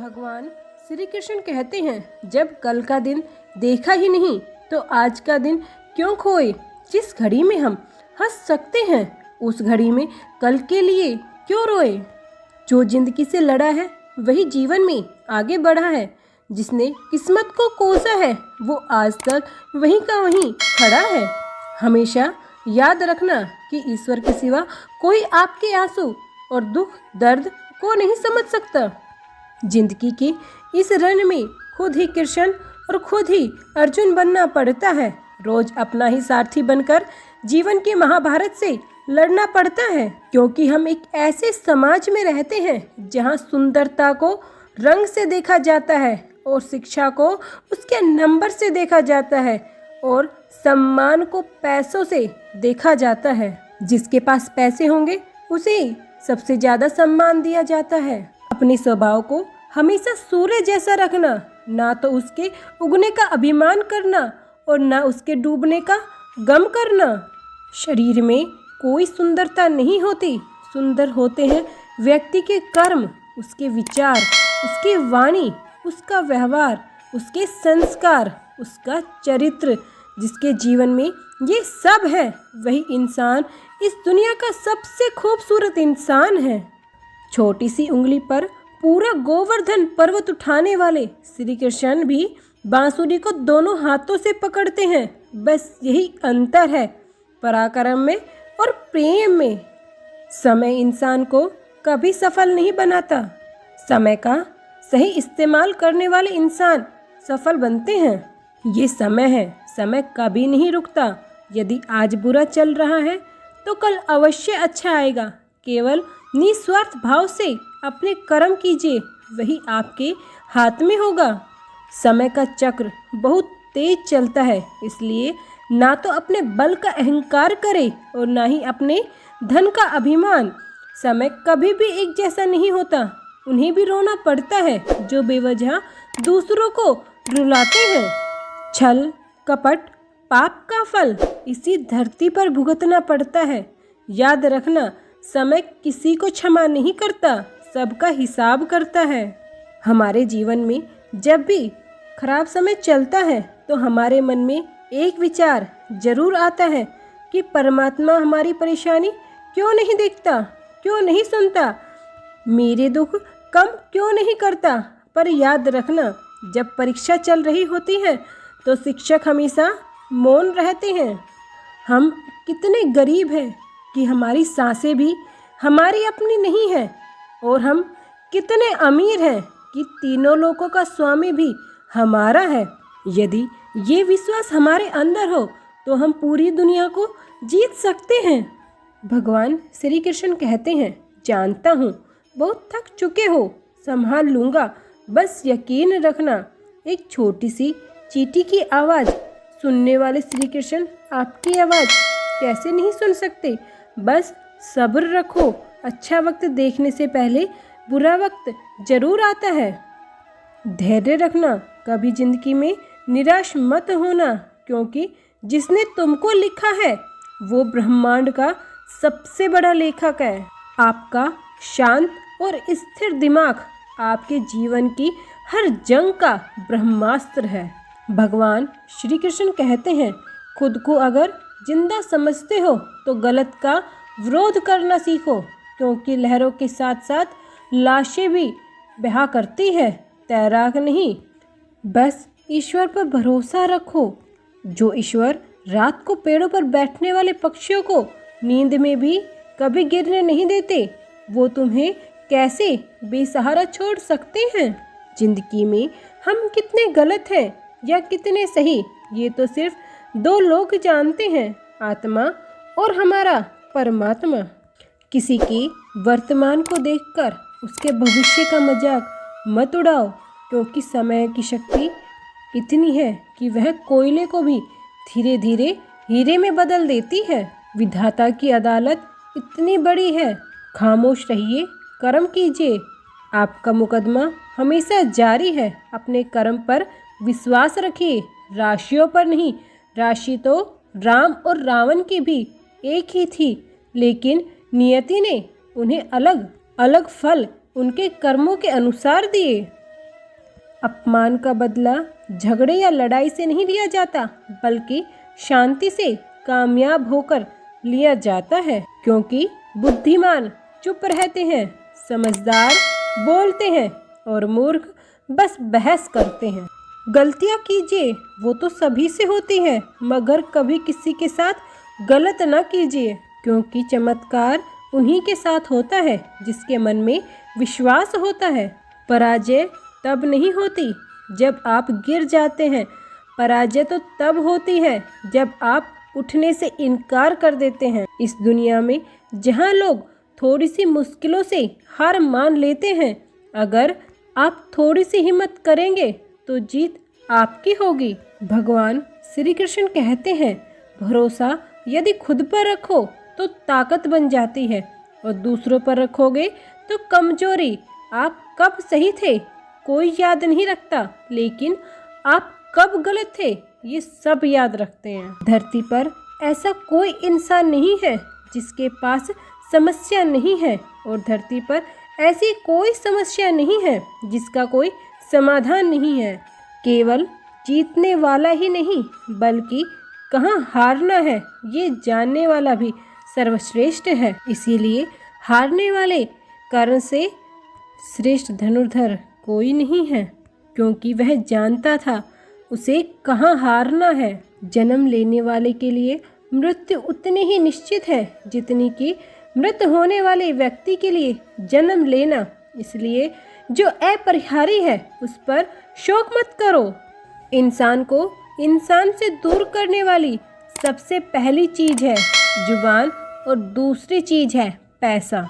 भगवान श्री कृष्ण कहते हैं, जब कल का दिन देखा ही नहीं तो आज का दिन क्यों खोए। जिस घड़ी में हम हंस सकते हैं उस घड़ी में कल के लिए क्यों रोए। जो जिंदगी से लड़ा है वही जीवन में आगे बढ़ा है। जिसने किस्मत को कोसा है वो आज तक वहीं का वहीं खड़ा है। हमेशा याद रखना कि ईश्वर के सिवा कोई आपके आंसू और दुख दर्द को नहीं समझ सकता। जिंदगी के इस रण में खुद ही कृष्ण और खुद ही अर्जुन बनना पड़ता है। रोज अपना ही सारथी बनकर जीवन के महाभारत से लड़ना पड़ता है, क्योंकि हम एक ऐसे समाज में रहते हैं जहां सुंदरता को रंग से देखा जाता है और शिक्षा को उसके नंबर से देखा जाता है और सम्मान को पैसों से देखा जाता है। जिसके पास पैसे होंगे उसे सबसे ज़्यादा सम्मान दिया जाता है। अपने स्वभाव को हमेशा सूर्य जैसा रखना, ना तो उसके उगने का अभिमान करना और ना उसके डूबने का गम करना। शरीर में कोई सुंदरता नहीं होती, सुंदर होते हैं व्यक्ति के कर्म, उसके विचार, उसकी वाणी, उसका व्यवहार, उसके संस्कार, उसका चरित्र। जिसके जीवन में ये सब है वही इंसान इस दुनिया का सबसे खूबसूरत इंसान है। छोटी सी उंगली पर पूरा गोवर्धन पर्वत उठाने वाले श्री कृष्ण भी बांसुरी को दोनों हाथों से पकड़ते हैं। बस यही अंतर है पराक्रम में और प्रेम में। समय इंसान को कभी सफल नहीं बनाता, समय का सही इस्तेमाल करने वाले इंसान सफल बनते हैं। ये समय है, समय कभी नहीं रुकता। यदि आज बुरा चल रहा है तो कल अवश्य अच्छा आएगा। केवल निस्वार्थ भाव से अपने कर्म कीजिए, वही आपके हाथ में होगा। समय का चक्र बहुत तेज चलता है, इसलिए ना तो अपने बल का अहंकार करे और ना ही अपने धन का अभिमान। समय कभी भी एक जैसा नहीं होता। उन्हें भी रोना पड़ता है जो बेवजह दूसरों को रुलाते हैं। छल कपट पाप का फल इसी धरती पर भुगतना पड़ता है। याद रखना, समय किसी को क्षमा नहीं करता, सबका हिसाब करता है। हमारे जीवन में जब भी खराब समय चलता है तो हमारे मन में एक विचार जरूर आता है कि परमात्मा हमारी परेशानी क्यों नहीं देखता, क्यों नहीं सुनता, मेरे दुख कम क्यों नहीं करता। पर याद रखना, जब परीक्षा चल रही होती है तो शिक्षक हमेशा मौन रहते हैं। हम कितने गरीब हैं कि हमारी सांसें भी हमारी अपनी नहीं है, और हम कितने अमीर हैं कि तीनों लोकों का स्वामी भी हमारा है। यदि ये विश्वास हमारे अंदर हो तो हम पूरी दुनिया को जीत सकते हैं। भगवान श्री कृष्ण कहते हैं, जानता हूँ बहुत थक चुके हो, संभाल लूँगा, बस यकीन रखना। एक छोटी सी चींटी की आवाज़ सुनने वाले श्री कृष्ण आपकी आवाज़ कैसे नहीं सुन सकते। बस सब्र रखो, अच्छा वक्त देखने से पहले बुरा वक्त जरूर आता है। धैर्य रखना, कभी जिंदगी में निराश मत होना, क्योंकि जिसने तुमको लिखा है वो ब्रह्मांड का सबसे बड़ा लेखक है। आपका शांत और स्थिर दिमाग आपके जीवन की हर जंग का ब्रह्मास्त्र है। भगवान श्री कृष्ण कहते हैं, खुद को अगर जिंदा समझते हो तो गलत का विरोध करना सीखो, क्योंकि लहरों के साथ साथ लाशें भी बहा करती है, तैराक नहीं। बस ईश्वर पर भरोसा रखो। जो ईश्वर रात को पेड़ों पर बैठने वाले पक्षियों को नींद में भी कभी गिरने नहीं देते, वो तुम्हें कैसे बेसहारा छोड़ सकते हैं। जिंदगी में हम कितने गलत हैं या कितने सही, ये तो सिर्फ दो लोग जानते हैं, आत्मा और हमारा परमात्मा। किसी के वर्तमान को देखकर उसके भविष्य का मजाक मत उड़ाओ, क्योंकि समय की शक्ति इतनी है कि वह कोयले को भी धीरे धीरे हीरे में बदल देती है। विधाता की अदालत इतनी बड़ी है, खामोश रहिए, कर्म कीजिए। आपका मुकदमा हमेशा जारी है। अपने कर्म पर विश्वास रखिए, राशियों पर नहीं। राशि तो राम और रावण की भी एक ही थी, लेकिन नियति ने उन्हें अलग अलग फल उनके कर्मों के अनुसार दिए। अपमान का बदला झगड़े या लड़ाई से नहीं लिया जाता, बल्कि शांति से कामयाब होकर लिया जाता है। क्योंकि बुद्धिमान चुप रहते हैं, समझदार बोलते हैं और मूर्ख बस बहस करते हैं। गलतियाँ कीजिए, वो तो सभी से होती है, मगर कभी किसी के साथ गलत ना कीजिए, क्योंकि चमत्कार उन्हीं के साथ होता है जिसके मन में विश्वास होता है। पराजय तब नहीं होती जब आप गिर जाते हैं, पराजय तो तब होती है जब आप उठने से इनकार कर देते हैं। इस दुनिया में जहाँ लोग थोड़ी सी मुश्किलों से हार मान लेते हैं, अगर आप थोड़ी सी हिम्मत करेंगे तो जीत आपकी होगी। भगवान श्री कृष्ण कहते हैं, भरोसा यदि खुद पर रखो तो ताकत बन जाती है और दूसरों पर रखोगे तो कमजोरी। आप कब सही थे कोई याद नहीं रखता, लेकिन आप कब गलत थे ये सब याद रखते हैं। धरती पर ऐसा कोई इंसान नहीं है जिसके पास समस्या नहीं है, और धरती पर ऐसी कोई समस्या नहीं है जिसका कोई समाधान नहीं है। केवल जीतने वाला ही नहीं, बल्कि कहाँ हारना है ये जानने वाला भी सर्वश्रेष्ठ है। इसीलिए हारने वाले कारण से श्रेष्ठ धनुर्धर कोई नहीं है, क्योंकि वह जानता था उसे कहाँ हारना है। जन्म लेने वाले के लिए मृत्यु उतनी ही निश्चित है जितनी कि मृत होने वाले व्यक्ति के लिए जन्म लेना। इसलिए जो अपरिहार्य है उस पर शोक मत करो। इंसान को इंसान से दूर करने वाली सबसे पहली चीज़ है जुबान और दूसरी चीज़ है पैसा।